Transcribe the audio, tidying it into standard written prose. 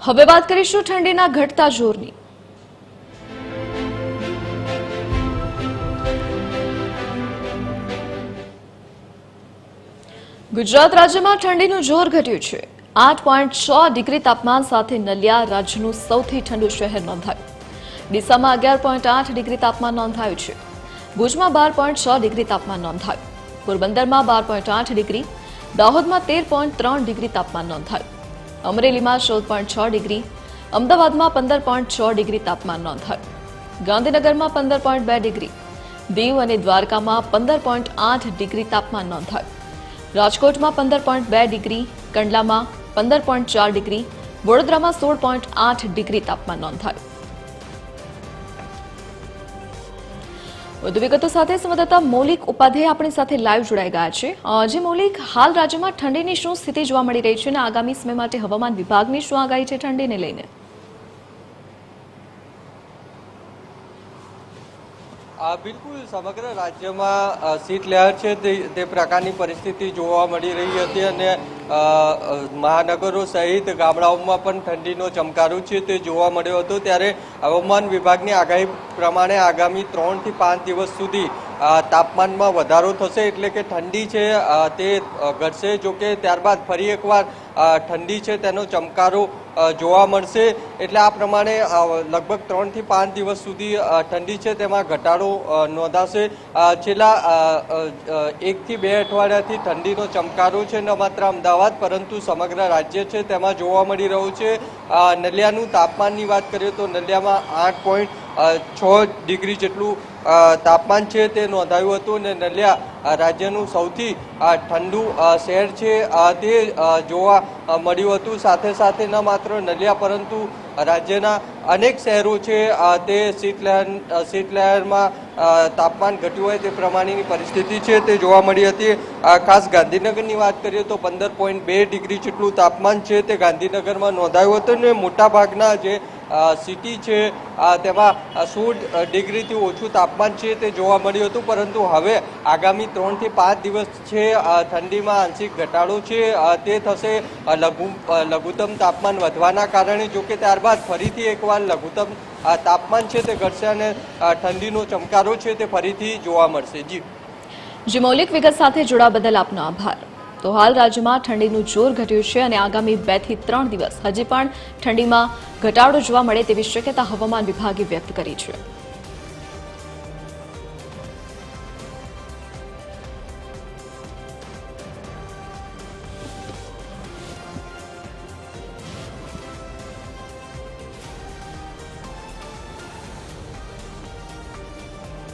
હવે વાત કરીશું ઠંડીના ઘટતા જોરની। ગુજરાત રાજ્યમાં ઠંડીનું જોર ઘટ્યું છે। 8.6 ડિગ્રી તાપમાન સાથે નલિયા રાજ્યનું સૌથી ઠંડુ શહેર નોંધાયું। ડીસામાં 11.8 ડિગ્રી તાપમાન નોંધાયું છે। ભુજમાં 12.6 ડિગ્રી તાપમાન નોંધાયું। પોરબંદરમાં 12.8 ડિગ્રી, દાહોદમાં 13.3 ડિગ્રી તાપમાન નોંધાયું। અમરેલીમાં 14.6 ડિગ્રી, અમદાવાદમાં 15.6 ડિગ્રી તાપમાન નોંધાયું। ગાંધીનગરમાં 15.2 ડિગ્રી, દીવ અને દ્વારકામાં 15.8 ડિગ્રી તાપમાન નોંધાયું। રાજકોટમાં 15.2 ડિગ્રી, કંડલામાં 15.4 ડિગ્રી, વડોદરામાં 16.8 ડિગ્રી તાપમાન નોંધાયું। વધુ વિગતો સાથે સંવાદદાતા મૌલિક ઉપાધ્યાય આપણી સાથે લાઈવ જોડાઈ ગયા છે। જે મૌલિક, હાલ રાજ્યમાં ઠંડીની શું સ્થિતિ જોવા મળી રહી છે અને આગામી સમય માટે હવામાન વિભાગની શું આગાહી છે ઠંડીને લઈને? બિલકુલ, સમગ્ર રાજ્યમાં શીતલહેર છે તે પ્રકારની પરિસ્થિતિ જોવા મળી રહી હતી અને મહાનગરો સહિત ગામડાઓમાં પણ ઠંડીનો ચમકારો છે તે જોવા મળ્યો હતો। ત્યારે હવામાન વિભાગની આગાહી પ્રમાણે આગામી 3 થી 5 દિવસ સુધી તાપમાનમાં વધારો થશે, એટલે કે ઠંડી છે તે ઘટશે। જોકે ત્યારબાદ ફરી એકવાર ઠંડી છે તેનો ચમકારો જોવા મળશે। એટલે આ પ્રમાણે લગભગ 3 થી 5 દિવસ સુધી ઠંડી છે તેમાં ઘટાડો નોંધાશે। છેલ્લા 1 થી 2 અઠવાડિયાથી ઠંડીનો ચમકારો છે ન માત્ર અમદાવાદ પરંતુ સમગ્ર રાજ્ય છે તેમાં જોવા મળી રહ્યું છે। નલિયાનું તાપમાનની વાત કરીએ તો નલિયામાં 8.6 ડિગ્રી જેટલું તાપમાન છે તે નોંધાયું હતું અને નલિયા રાજ્યનું સૌથી ઠંડુ શહેર છે તે જોવા મળ્યું હતું। સાથે સાથે ન માત્ર નલિયા પરંતુ રાજ્યના અનેક શહેરો છે તે શીતલહેરમાં તાપમાન ઘટ્યું હોય તે પ્રમાણેની પરિસ્થિતિ છે તે જોવા મળી હતી। ખાસ ગાંધીનગરની વાત કરીએ તો 15.2 ડિગ્રી જેટલું તાપમાન છે તે ગાંધીનગરમાં નોંધાયું હતું અને મોટાભાગના જે સિટી છે તેમાં 16 ડિગ્રીથી ઓછું તાપમાન છે તે જોવા મળ્યું હતું। પરંતુ હવે આગામી 3 થી 5 દિવસ છે ઠંડીમાં આંશિક ઘટાડો છે તે થશે લઘુત્તમ તાપમાન વધવાના કારણે। જોકે ત્યારબાદ ફરીથી એકવાર લઘુત્તમ તાપમાન છે તે ઘટશે અને ઠંડીનો ચમકારો છે તે ફરીથી જોવા મળશે। જી મૌલિક, વિગત સાથે જોડાવા બદલ આપનો આભાર। તો હાલ રાજ્યમાં ઠંડીનું જોર ઘટ્યું છે અને આગામી 2 થી 3 દિવસ હજી પણ ઠંડીમાં ઘટાડો જોવા મળે તેવી શક્યતા હવામાન વિભાગે વ્યક્ત કરી છે।